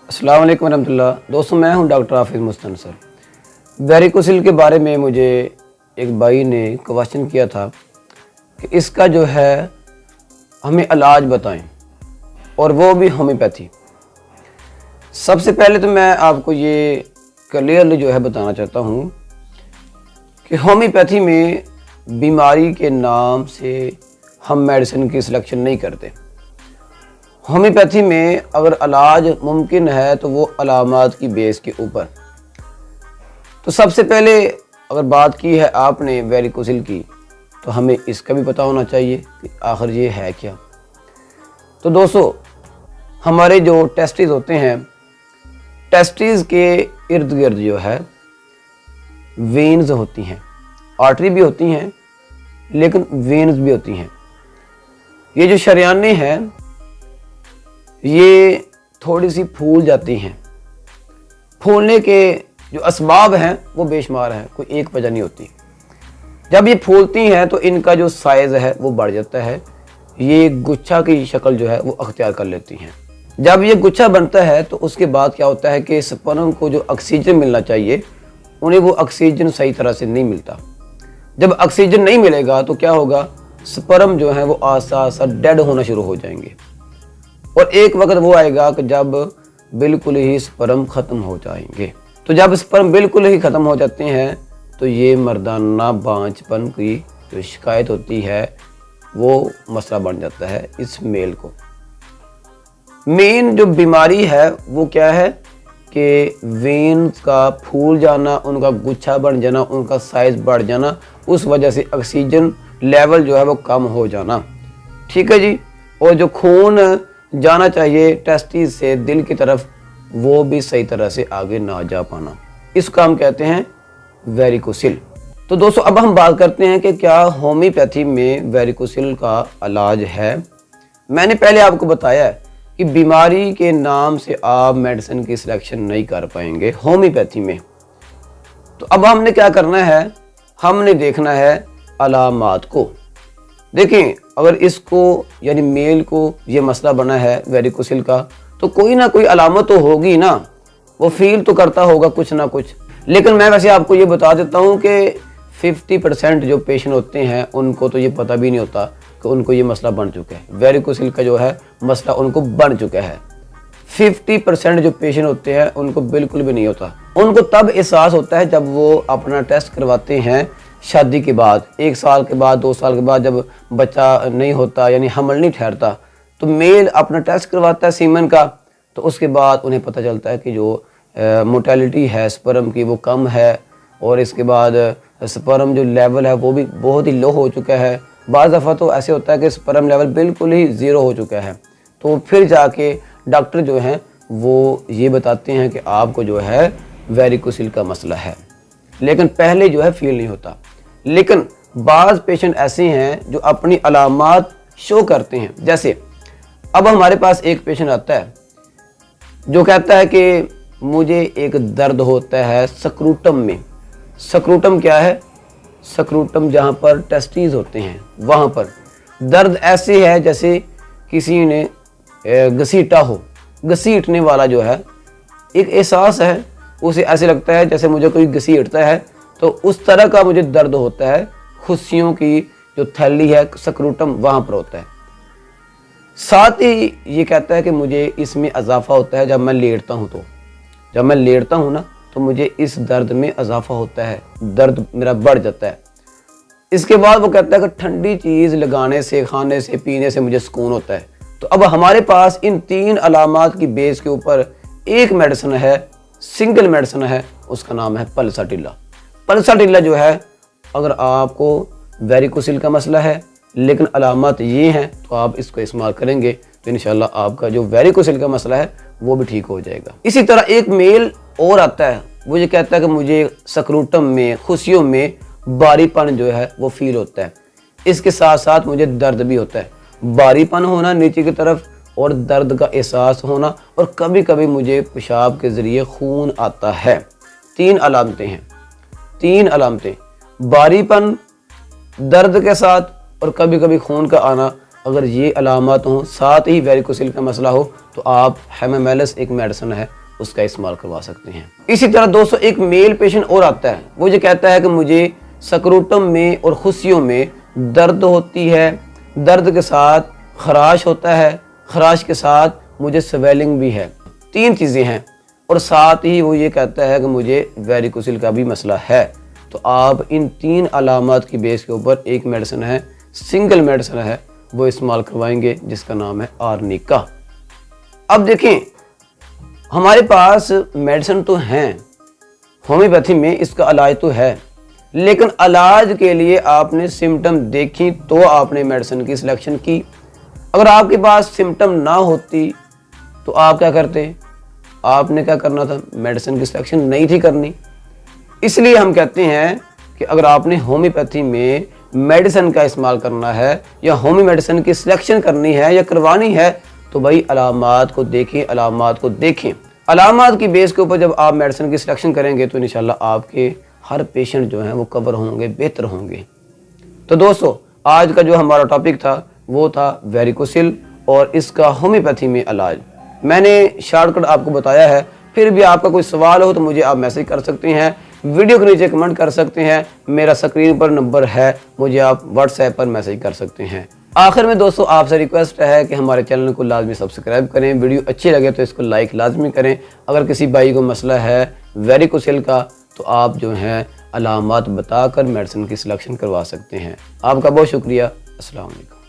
अस्सलाम वालेकुम रहमतुल्लाह। दोस्तों, मैं हूं डॉक्टर हाफिज़ मुस्तन सर। वेरिकोसिल के बारे में मुझे एक भाई ने क्वेश्चन किया था कि इसका जो है हमें इलाज बताएं, और वो भी होम्योपैथी। सबसे पहले तो मैं आपको ये क्लियरली जो है बताना चाहता हूँ कि होम्योपैथी में बीमारी के नाम से हम मेडिसिन की सिलेक्शन नहीं करते। होम्योपैथी में अगर इलाज मुमकिन है तो वो अलामात की बेस के ऊपर। तो सबसे पहले अगर बात की है आपने वेरिकोसिल की, तो हमें इसका भी पता होना चाहिए कि आखिर ये है क्या। तो दोस्तों, हमारे जो टेस्टिस होते हैं, टेस्टिस के इर्द गिर्द जो है वेन्स होती हैं, आर्टरी भी होती हैं लेकिन वेन्स भी होती हैं। ये जो शरियानें हैं ये थोड़ी सी फूल जाती हैं। फूलने के जो असबाब हैं वो बेशुमार हैं, कोई एक वजह नहीं होती। जब ये फूलती हैं तो इनका जो साइज़ है वो बढ़ जाता है, ये गुच्छा की शक्ल जो है वो अख्तियार कर लेती हैं। जब ये गुच्छा बनता है तो उसके बाद क्या होता है कि स्पर्म को जो ऑक्सीजन मिलना चाहिए उन्हें वो ऑक्सीजन सही तरह से नहीं मिलता। जब ऑक्सीजन नहीं मिलेगा तो क्या होगा, स्पर्म जो है वो आस्ता आस्ता डेड होना शुरू हो जाएंगे, और एक वक्त वो आएगा कि जब बिल्कुल ही स्पर्म ख़त्म हो जाएंगे। तो जब स्पर्म बिल्कुल ही ख़त्म हो जाते हैं तो ये मर्दाना बांझपन की जो शिकायत होती है वो मसला बन जाता है इस मेल को। मेन जो बीमारी है वो क्या है कि वेन्स का फूल जाना, उनका गुच्छा बन जाना, उनका साइज़ बढ़ जाना, उस वजह से ऑक्सीजन लेवल जो है वो कम हो जाना। ठीक है जी। और जो खून जाना चाहिए टेस्टिस से दिल की तरफ, वो भी सही तरह से आगे ना जा पाना, इसको हम कहते हैं वेरिकोसिल। तो दोस्तों, अब हम बात करते हैं कि क्या होम्योपैथी में वेरिकोसिल का इलाज है। मैंने पहले आपको बताया है कि बीमारी के नाम से आप मेडिसिन की सिलेक्शन नहीं कर पाएंगे होम्योपैथी में। तो अब हमने क्या करना है, हमने देखना है अलामात को। देखें, अगर इसको यानी मेल को ये मसला बना है वेरिकोसिल का, तो कोई ना कोई अलामत तो होगी ना, वो फील तो करता होगा कुछ ना कुछ। लेकिन मैं वैसे आपको ये बता देता हूँ कि 50% जो पेशेंट होते हैं उनको तो ये पता भी नहीं होता कि उनको ये मसला बन चुका है, वेरिकोसिल का जो है मसला उनको बन चुका है। 50% जो पेशेंट होते हैं उनको बिल्कुल भी नहीं होता। उनको तब एहसास होता है जब वो अपना टेस्ट करवाते हैं शादी के बाद, 1 साल के बाद, 2 साल के बाद, जब बच्चा नहीं होता यानी हमल नहीं ठहरता, तो मेल अपना टेस्ट करवाता है सीमन का, तो उसके बाद उन्हें पता चलता है कि जो मोर्टेलिटी है स्पर्म की वो कम है, और इसके बाद स्पर्म जो लेवल है वो भी बहुत ही लो हो चुका है। बाज़ दफ़ा तो ऐसे होता है कि स्पर्म लेवल बिल्कुल ही ज़ीरो हो चुका है। तो फिर जाके डॉक्टर जो हैं वो ये बताते हैं कि आपको जो है वेरिकोसिल का मसला है, लेकिन पहले जो है फील नहीं होता। लेकिन बाज़ पेशेंट ऐसे हैं जो अपनी अलामात शो करते हैं। जैसे अब हमारे पास एक पेशेंट आता है जो कहता है कि मुझे एक दर्द होता है स्क्रूटम में। स्क्रूटम क्या है? स्क्रूटम जहाँ पर टेस्टिस होते हैं वहाँ पर दर्द ऐसे है जैसे किसी ने घसीटा हो। घसीटने वाला जो है एक एहसास है, उसे ऐसे लगता है जैसे मुझे कोई घसीटता है, तो उस तरह का मुझे दर्द होता है। खुशियों की जो थैली है स्क्रूटम वहाँ पर होता है। साथ ही ये कहता है कि मुझे इसमें इजाफा होता है जब मैं लेटता हूँ, तो जब मैं लेटता हूँ ना तो मुझे इस दर्द में इजाफा होता है, दर्द मेरा बढ़ जाता है। इसके बाद वो कहता है कि ठंडी चीज़ लगाने से, खाने से, पीने से मुझे सुकून होता है। तो अब हमारे पास इन 3 अलामात की बेस के ऊपर एक मेडिसिन है, सिंगल मेडिसिन है, उसका नाम है पल्साटिला। पल्साटिला जो है, अगर आपको वेरिकोसिल का मसला है लेकिन अलामत ये हैं तो आप इसको इस्तेमाल करेंगे तो इंशाल्लाह आपका जो वेरिकोसिल का मसला है वो भी ठीक हो जाएगा। इसी तरह एक मेल और आता है, वो ये कहता है कि मुझे स्क्रूटम में, खुशियों में बारीपन जो है वो फील होता है। इसके साथ साथ मुझे दर्द भी होता है, बारीपन होना नीचे की तरफ और दर्द का एहसास होना, और कभी कभी मुझे पेशाब के ज़रिए खून आता है। 3 अलामतें हैं, 3 अलामतें, बारीपन, दर्द के साथ और कभी कभी खून का आना। अगर ये अलामत हों, साथ ही वेरिकोसिल का मसला हो, तो आप हेमामेलिस एक मेडिसिन है उसका इस्तेमाल करवा सकते हैं। इसी तरह दोस्तों एक मेल पेशेंट और आता है, वो ये कहता है कि मुझे स्क्रोटम में और खुशियों में दर्द होती है, दर्द के साथ खराश होता है, खराश के साथ मुझे स्वेलिंग भी है, 3 चीज़ें हैं, और साथ ही वो ये कहता है कि मुझे वेरिकोसिल का भी मसला है। तो आप इन 3 अलामत की बेस के ऊपर एक मेडिसिन है, सिंगल मेडिसिन है, वो इस्तेमाल करवाएंगे जिसका नाम है आर्निका। अब देखें, हमारे पास मेडिसिन तो हैं, होम्योपैथी में इसका इलाज तो है, लेकिन इलाज के लिए आपने सिम्टम देखी तो आपने मेडिसिन की सिलेक्शन की। अगर आपके पास सिम्टम ना होती तो आप क्या करते? आपने क्या करना था? मेडिसिन की सिलेक्शन नहीं थी करनी। इसलिए हम कहते हैं कि अगर आपने होम्योपैथी में मेडिसिन का इस्तेमाल करना है या होम्यो मेडिसिन की सिलेक्शन करनी है या करवानी है, तो भाई अलामात को देखें, अलामात को देखें। अलामात की बेस के ऊपर जब आप मेडिसिन की सिलेक्शन करेंगे तो इंशाल्लाह आपके हर पेशेंट जो हैं वो कवर होंगे, बेहतर होंगे। तो दोस्तों आज का जो हमारा टॉपिक था वो था वेरिकोसिल और इसका होम्योपैथी में इलाज। मैंने शॉर्टकट आपको बताया है, फिर भी आपका कोई सवाल हो तो मुझे आप मैसेज कर सकते हैं, वीडियो के नीचे कमेंट कर सकते हैं, मेरा स्क्रीन पर नंबर है, मुझे आप व्हाट्सएप पर मैसेज कर सकते हैं। आखिर में दोस्तों आपसे रिक्वेस्ट है कि हमारे चैनल को लाजमी सब्सक्राइब करें, वीडियो अच्छी लगे तो इसको लाइक लाजमी करें। अगर किसी भाई को मसला है वेरिकोसिल का तो आप जो हैं अलामात बताकर मेडिसिन की सिलेक्शन करवा सकते हैं। आपका बहुत शुक्रिया। अस्सलाम वालेकुम।